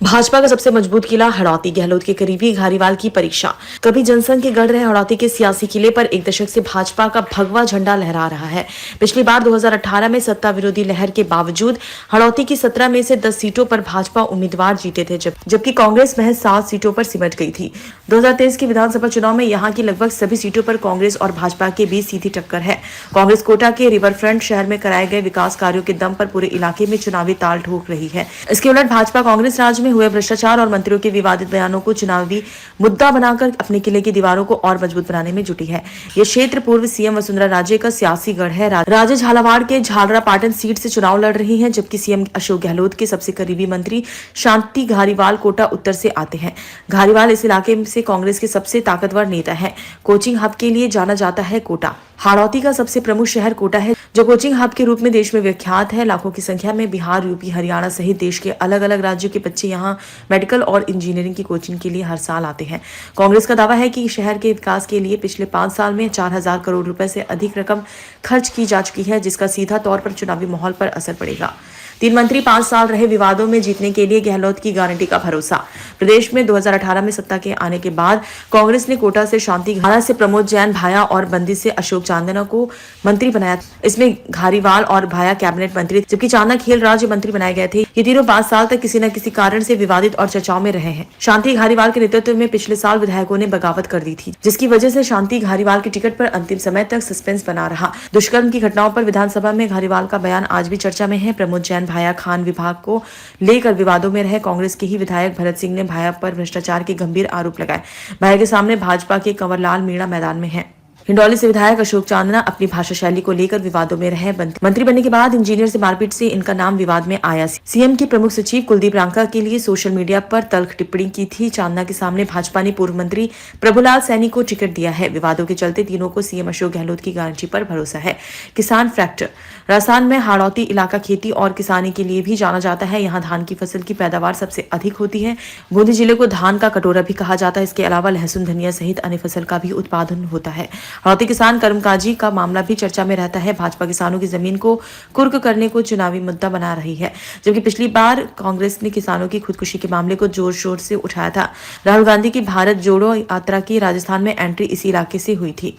भाजपा का सबसे मजबूत किला हड़ौती। गहलोत के करीबी घारीवाल की परीक्षा। कभी जनसंघ के गढ़ रहे हड़ौती के सियासी किले पर एक दशक से भाजपा का भगवा झंडा लहरा रहा है। पिछली बार 2018 में सत्ता विरोधी लहर के बावजूद हड़ौती की 17 में से 10 सीटों पर भाजपा उम्मीदवार जीते थे, जबकि कांग्रेस महज 7 सीटों पर सिमट गई थी। 2023 के विधानसभा चुनाव में यहाँ की लगभग सभी सीटों पर कांग्रेस और भाजपा के बीच सीधी टक्कर है। कांग्रेस कोटा के रिवरफ्रंट शहर में कराए गए विकास कार्यों के दम पर पूरे इलाके में चुनावी ताल ठोक रही है। इसके उलट भाजपा कांग्रेस राज में हुए भ्रष्टाचार और मंत्रियों के विवादित बयानों को चुनावी मुद्दा बनाकर अपने किले की दीवारों को और मजबूत बनाने में जुटी है। ये क्षेत्र पूर्व सीएम वसुंधरा राजे का सियासी गढ़ है। राजे झालावाड़ के झालरा पाटन सीट से चुनाव लड़ रही हैं, जबकि सीएम अशोक गहलोत के सबसे करीबी मंत्री शांति घारीवाल कोटा उत्तर से आते हैं। घारीवाल इस इलाके से कांग्रेस के सबसे ताकतवर नेता है। कोचिंग हब के लिए जाना जाता है कोटा। हाड़ौती का सबसे प्रमुख शहर कोटा है, जो कोचिंग हब के रूप में देश में विख्यात है। लाखों की संख्या में बिहार, यूपी, हरियाणा सहित देश के अलग अलग राज्यों के बच्चे यहां मेडिकल और इंजीनियरिंग की कोचिंग के लिए हर साल आते हैं। कांग्रेस का दावा है कि शहर के विकास के लिए पिछले 5 साल में 4000 करोड़ रुपए से अधिक रकम खर्च की जा चुकी है, जिसका सीधा तौर पर चुनावी माहौल पर असर पड़ेगा। 3 मंत्री 5 साल रहे विवादों में जीतने के लिए गहलोत की गारंटी का भरोसा। प्रदेश में 2018 में सत्ता के आने के बाद कांग्रेस ने कोटा से शांति घाना से प्रमोद जैन भाया और बंदी से अशोक चांदना को मंत्री बनाया। इसमें घारीवाल और भाया कैबिनेट मंत्री, जबकि चांदना खेल राज्य मंत्री बनाए गए थे। ये तीनों 5 साल तक किसी न किसी कारण से विवादित और चर्चाओं में रहे हैं। शांति घारीवाल के नेतृत्व में पिछले साल विधायकों ने बगावत कर दी थी, जिसकी वजह से शांति घारीवाल की टिकट पर अंतिम समय तक सस्पेंस बना रहा। दुष्कर्म की घटनाओं पर विधानसभा में घारीवाल का बयान आज भी चर्चा में है। प्रमोद जैन भाया खान विभाग को लेकर विवादों में रहे। कांग्रेस के ही विधायक भरत सिंह ने भाया पर भ्रष्टाचार के गंभीर आरोप लगाए। भाया के सामने भाजपा के कंवरलाल मीणा मैदान में है। हिंडौली से विधायक अशोक चांदना अपनी भाषा शैली को लेकर विवादों में रहे। मंत्री बनने के बाद इंजीनियर से मारपीट से इनका नाम विवाद में आया। सीएम के प्रमुख सचिव कुलदीप रांका के लिए सोशल मीडिया पर तल्ख टिप्पणी की थी। चांदना के सामने भाजपा ने पूर्व मंत्री प्रभुलाल सैनी को टिकट दिया है। विवादों के चलते तीनों को सीएम अशोक गहलोत की गारंटी पर भरोसा है। किसान फैक्टर। राजस्थान में हाड़ौती इलाका खेती और किसानी के लिए भी जाना जाता है। यहाँ धान की फसल की पैदावार सबसे अधिक होती है। बूंदी जिले को धान का कटोरा भी कहा जाता है। इसके अलावा लहसुन, धनिया सहित अन्य फसल का भी उत्पादन होता है। हाड़ौती किसान कर्मकाजी का मामला भी चर्चा में रहता है। भाजपा किसानों की जमीन को कुर्क करने को चुनावी मुद्दा बना रही है, जबकि पिछली बार कांग्रेस ने किसानों की खुदकुशी के मामले को जोर शोर से उठाया था। राहुल गांधी की भारत जोड़ो यात्रा की राजस्थान में एंट्री इसी इलाके से हुई थी।